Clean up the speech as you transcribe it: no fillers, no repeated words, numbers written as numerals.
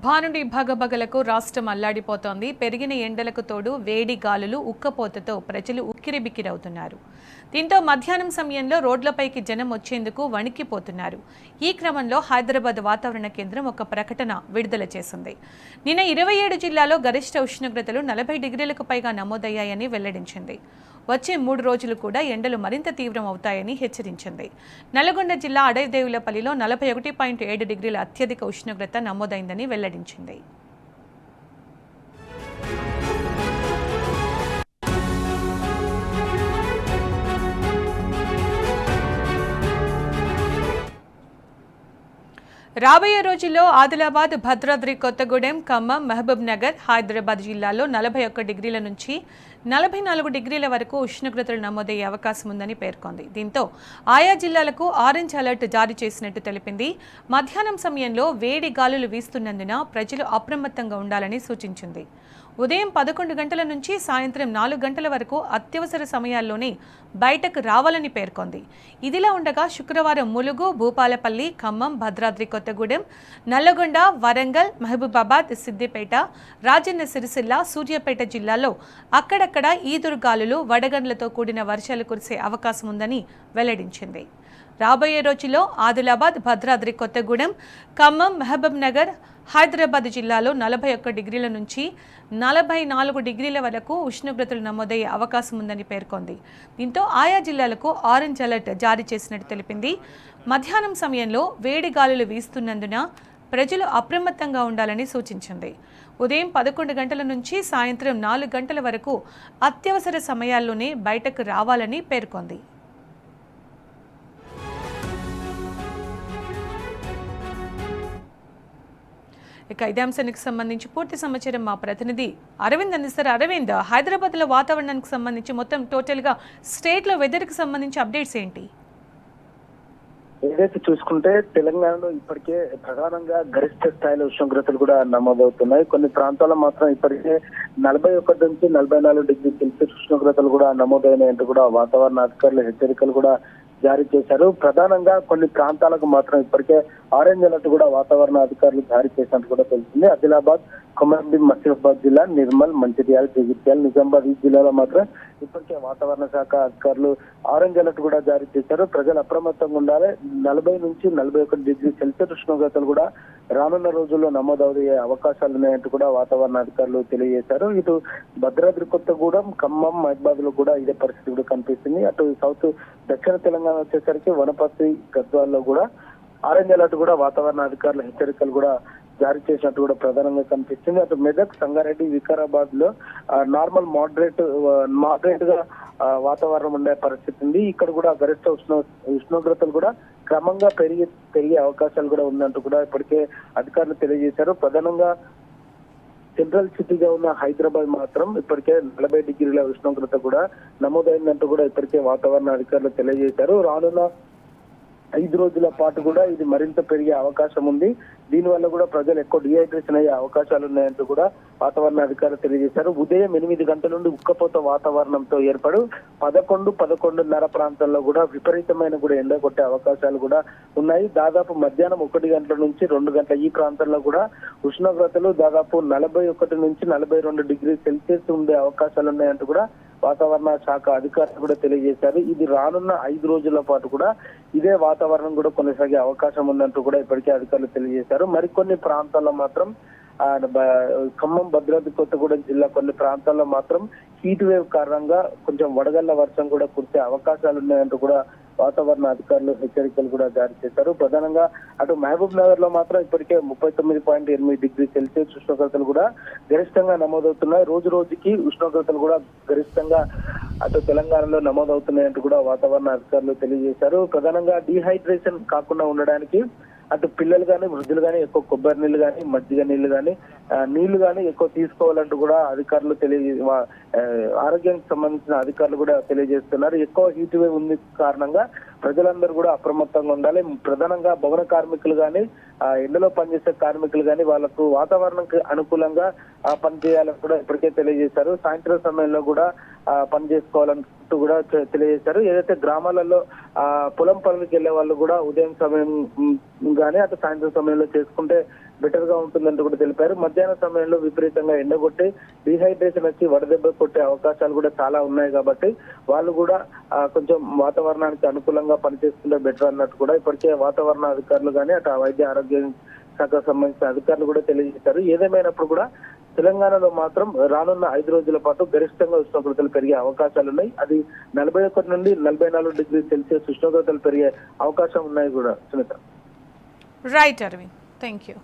భానుడి భగభగలకు రాష్ట్రం అల్లాడిపోతోంది. పెరిగిన ఎండలకు తోడు వేడి గాలులు, ఉక్కపోతతో ప్రజలు ఉక్కిరిబిక్కిరవుతున్నారు. దీంతో మధ్యాహ్నం సమయంలో రోడ్లపైకి జనం వచ్చేందుకు వణికిపోతున్నారు. ఈ క్రమంలో హైదరాబాద్ వాతావరణ కేంద్రం ఒక ప్రకటన విడుదల చేసింది. నిన్న 27 జిల్లాలో గరిష్ట ఉష్ణోగ్రతలు 40 డిగ్రీలకు పైగా నమోదయ్యాయని వెల్లడించింది. వచ్చే 3 రోజులు కూడా ఎండలు మరింత తీవ్రం అవుతాయని హెచ్చరించింది. నల్గొండ జిల్లా అడవిదేవులపల్లిలో 41.7 డిగ్రీల అత్యధిక ఉష్ణోగ్రత నమోదైందని వెల్లడించింది. రాబోయే రోజుల్లో ఆదిలాబాద్, భద్రాద్రి కొత్తగూడెం, ఖమ్మం, మహబూబ్ నగర్, హైదరాబాద్ జిల్లాల్లో 41 డిగ్రీల నుంచి 44 డిగ్రీల వరకు ఉష్ణోగ్రతలు నమోదయ్యే అవకాశం ఉందని పేర్కొంది. దీంతో ఆయా జిల్లాలకు ఆరెంజ్ అలర్ట్ జారీ చేసినట్టు తెలిపింది. మధ్యాహ్నం సమయంలో వేడి గాలులు వీస్తున్నందున ప్రజలు అప్రమత్తంగా ఉండాలని సూచించింది. ఉదయం 11 గంటల నుంచి సాయంత్రం 4 గంటల వరకు అత్యవసర సమయాల్లోనే బయటకు రావాలని పేర్కొంది. ఇదిలా ఉండగా శుక్రవారం ములుగు, భూపాలపల్లి, ఖమ్మం, భద్రాద్రి కొత్తగూడెం, నల్లగొండ, వరంగల్, మహబూబాబాద్, సిద్దిపేట, రాజన్న సిరిసిల్ల, సూర్యాపేట జిల్లాల్లో అక్కడక్కడ ఈదురుగాలులు, వడగండ్లతో కూడిన వర్షాలు కురిసే అవకాశం ఉందని వెల్లడించింది. రాబోయే రోజుల్లో ఆదిలాబాద్, భద్రాద్రి కొత్తగూడెం, ఖమ్మం, మహబూబ్ నగర్, హైదరాబాద్ జిల్లాలో 41 డిగ్రీల నుంచి 44 డిగ్రీల వరకు ఉష్ణోగ్రతలు నమోదయ్యే అవకాశం ఉందని పేర్కొంది. దీంతో ఆయా జిల్లాలకు ఆరెంజ్ అలర్ట్ జారీ చేసినట్టు తెలిపింది. మధ్యాహ్నం సమయంలో వేడి గాలులు వీస్తున్నందున ప్రజలు అప్రమత్తంగా ఉండాలని సూచించింది. ఉదయం 11 గంటల నుంచి సాయంత్రం 4 గంటల వరకు అత్యవసర సమయాల్లోనే బయటకు రావాలని పేర్కొంది. ఇక ఇదే అంశానికి సంబంధించి పూర్తి సమాచారం మా ప్రతినిధి అరవింద్ అందిస్తారు. అరవింద్, హైదరాబాద్లో వాతావరణానికి సంబంధించి మొత్తం టోటల్గా స్టేట్లో వెదర్కి సంబంధించి అప్డేట్స్ ఏంటి? ఏదైతే చూసుకుంటే తెలంగాణలో ఇప్పటికే ప్రధానంగా గరిష్ట స్థాయిలో ఉష్ణోగ్రతలు కూడా నమోదవుతున్నాయి. కొన్ని ప్రాంతాల్లో మాత్రం ఇప్పటికే 41 నుంచి 44 డిగ్రీ సెల్సియస్ ఉష్ణోగ్రతలు కూడా నమోదైనాయంటూ కూడా వాతావరణ అధికారులు హెచ్చరికలు కూడా జారీ చేశారు. ప్రధానంగా కొన్ని ప్రాంతాలకు మాత్రం ఇప్పటికే ఆరెంజ్ అలర్ట్ కూడా వాతావరణ అధికారులు జారీ చేసినట్టు కూడా తెలిసింది. ఆదిలాబాద్, కొమరంభీం, మసిఫాబాద్ జిల్లా, నిర్మల్, మంచిర్యాల, జగిత్యాల, నిజామాబాద్ ఈ జిల్లాలో మాత్రం ఇప్పటికే వాతావరణ శాఖ అధికారులు ఆరెంజ్ అలర్ట్ కూడా జారీ చేశారు. ప్రజలు అప్రమత్తంగా ఉండాలి. 40 నుంచి 41 డిగ్రీ సెల్సియస్ ఉష్ణోగ్రతలు కూడా రానున్న రోజుల్లో నమోదయ్యే అవకాశాలు ఉన్నాయంటూ కూడా వాతావరణ అధికారులు తెలియజేశారు. ఇటు భద్రాద్రి కొత్తగూడెం, ఖమ్మం, మహబూబాబాద్ లో కూడా ఇదే పరిస్థితి కూడా కనిపిస్తుంది. అటు సౌత్ దక్షిణ తెలంగాణ వచ్చేసరికి వనపర్తి, గద్వాల్లో కూడా ఆరెంజ్ అలర్ట్ కూడా వాతావరణ అధికారుల హెచ్చరికలు కూడా జారీ చేసినట్టు కూడా ప్రధానంగా కనిపిస్తుంది. అటు మెదక్, సంగారెడ్డి, వికారాబాద్ లో నార్మల్ మోడరేట్ గా వాతావరణం ఉండే పరిస్థితి ఉంది. ఇక్కడ కూడా గరిష్ట ఉష్ణోగ్రతలు కూడా క్రమంగా పెరిగే అవకాశాలు కూడా ఉందంటూ కూడా ఇప్పటికే అధికారులు తెలియజేశారు. ప్రధానంగా సెంట్రల్ సిటీగా ఉన్న హైదరాబాద్ మాత్రం ఇప్పటికే 40 డిగ్రీల ఉష్ణోగ్రత కూడా నమోదైందంటూ కూడా ఇప్పటికే వాతావరణ అధికారులు తెలియజేశారు. రానున్న 5 రోజుల పాటు కూడా ఇది మరింత పెరిగే అవకాశం ఉంది. దీనివల్ల కూడా ప్రజలు ఎక్కువ డిహైడ్రేషన్ అయ్యే అవకాశాలు ఉన్నాయంటూ కూడా వాతావరణ అధికారులు తెలియజేశారు. ఉదయం 8 గంటల నుండి ఉక్కపోత వాతావరణంతో ఏర్పడు 11-11:30 ప్రాంతాల్లో కూడా విపరీతమైన కూడా ఎండ కొట్టే అవకాశాలు కూడా ఉన్నాయి. దాదాపు మధ్యాహ్నం 1 గంటల నుంచి 2 గంటల ఈ ప్రాంతాల్లో కూడా ఉష్ణోగ్రతలు దాదాపు 41 నుంచి 42 డిగ్రీ సెల్సియస్ ఉండే అవకాశాలు ఉన్నాయంటూ కూడా వాతావరణ శాఖ అధికారులు కూడా తెలియజేశారు. ఇది రానున్న 5 రోజుల పాటు కూడా ఇదే వాతావరణం కూడా కొనసాగే అవకాశం ఉందంటూ కూడా ఇప్పటికే అధికారులు తెలియజేశారు. మరికొన్ని ప్రాంతాల్లో మాత్రం ఖమ్మం, భద్రాద్రి కొత్తగూడెం జిల్లా కొన్ని ప్రాంతాల్లో మాత్రం హీట్ వేవ్ కారణంగా కొంచెం వడగళ్ల వర్షం కూడా కురిసే అవకాశాలు ఉన్నాయంటూ కూడా వాతావరణ అధికారులు హెచ్చరికలు కూడా జారీ చేశారు. ప్రధానంగా అటు మహబూబ్ నగర్ లో మాత్రం ఇప్పటికే 39.8 డిగ్రీ సెల్సియస్ ఉష్ణోగ్రతలు కూడా గరిష్టంగా నమోదవుతున్నాయి. రోజు రోజుకి ఉష్ణోగ్రతలు కూడా గరిష్టంగా అటు తెలంగాణలో నమోదవుతున్నాయంటూ కూడా వాతావరణ అధికారులు తెలియజేశారు. ప్రధానంగా డీహైడ్రేషన్ కాకుండా ఉండడానికి అటు పిల్లలు కానీ, వృద్ధులు కానీ ఎక్కువ కొబ్బరి నీళ్లు కానీ, మజ్జిగ నీళ్లు కానీ, నీళ్లు కానీ ఎక్కువ తీసుకోవాలంటూ కూడా అధికారులు ఆరోగ్యానికి సంబంధించిన అధికారులు కూడా తెలియజేస్తున్నారు. ఎక్కువ హీట్ వేవ్ ఉంది కారణంగా ప్రజలందరూ కూడా అప్రమత్తంగా ఉండాలి. ప్రధానంగా భవన కార్మికులు కానీ ఎండలో పనిచేసే కార్మికులు కానీ వాళ్ళకు వాతావరణానికి అనుకూలంగా పనిచేయాలని కూడా ఇప్పటికే తెలియజేశారు. సాయంత్రం సమయంలో కూడా పని చేసుకోవాలంటూ కూడా తెలియజేశారు. ఏదైతే గ్రామాలలో పొలం పనులకు వెళ్లే వాళ్ళు కూడా ఉదయం సమయం గానీ అటు సాయంత్రం సమయంలో చేసుకుంటే బెటర్ గా ఉంటుందంటూ కూడా తెలిపారు. మధ్యాహ్నం సమయంలో విపరీతంగా ఎండగొట్టి డిహైడ్రేషన్ వచ్చి వడదెబ్బ కొట్టే అవకాశాలు కూడా చాలా ఉన్నాయి కాబట్టి వాళ్ళు కూడా కొంచెం వాతావరణానికి అనుకూలంగా పనిచేసుకుంటే బెటర్ అన్నట్టు కూడా ఇప్పటికే వాతావరణ అధికారులు కానీ అటు వైద్య ఆరోగ్య శాఖకు సంబంధించిన అధికారులు కూడా తెలియజేశారు. ఏదేమైనప్పుడు కూడా తెలంగాణలో మాత్రం రానున్న 5 రోజుల పాటు గరిష్టంగా ఉష్ణోగ్రతలు పెరిగే అవకాశాలు ఉన్నాయి. అది 41 నుండి 44 డిగ్రీ సెల్సియస్ ఉష్ణోగ్రతలు పెరిగే అవకాశం ఉన్నాయి కూడా Sunitha. Right Aravind, thank you.